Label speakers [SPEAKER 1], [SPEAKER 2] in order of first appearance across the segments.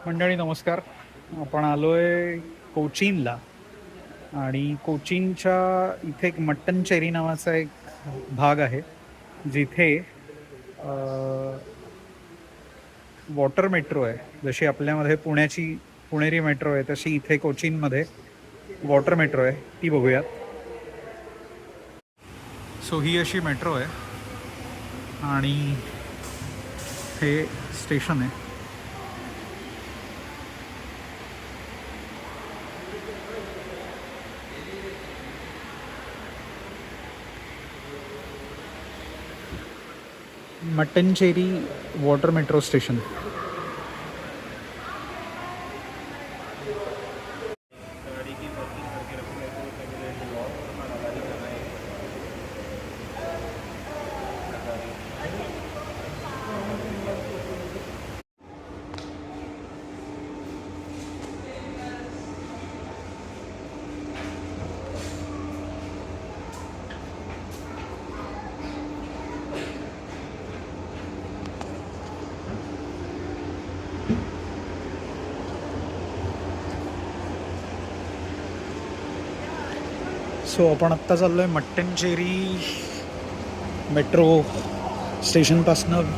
[SPEAKER 1] मंडळी नमस्कार. आपण आलो आहे कोचीनला आणि कोचीनच्या इथे एक मट्टनचेरी नावाचा एक भाग आहे जिथे वॉटर मेट्रो आहे. जशी आपल्यामध्ये पुणेरी मेट्रो आहे तशी इथे कोचीनमध्ये वॉटर मेट्रो आहे, ती बघूयात. सो ही अशी मेट्रो आहे आणि हे स्टेशन आहे. Mattancherry water metro station. So आपण आत्ता चाललो आहे मट्टनचेरी मेट्रो स्टेशनपासनं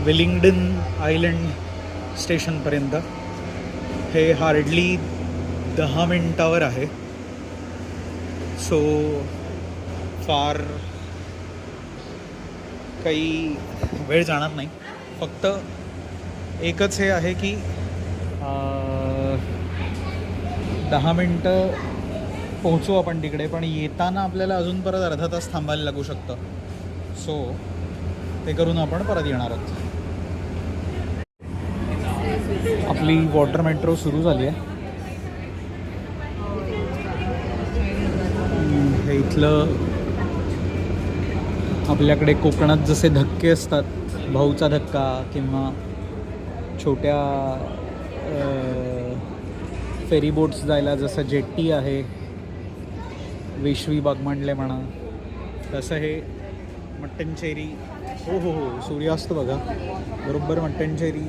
[SPEAKER 1] वेलिंग्डन आयलंड स्टेशनपर्यंत. हे हार्डली 10 मिनटावर आहे. सो फार काही वेळ जाणार नाही. फक्त एकच हे आहे की 10 मिनटं पोहोचू आपण तिकडे, पण येताना आपल्याला अजून परत अर्धा तास थांबायला लागू शकतं. सो ते करून आपण परत येणार आहोत. आपली वॉटर मेट्रो सुरू झाली आहे. हे इथलं आपल्याकडे कोकणात जसे धक्के असतात, भाऊचा धक्का किंवा छोट्या फेरी बोट्स जायला जसं जेट्टी आहे, वेशवी बागमांडले म्हणा, तसं हे मट्टनचेरी. हो हो हो, सूर्यास्त बघा. बरोबर मट्टनचेरी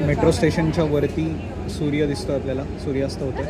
[SPEAKER 1] मेट्रो स्टेशनच्या वरती सूर्य दिसतो आपल्याला, सूर्यास्त होतो.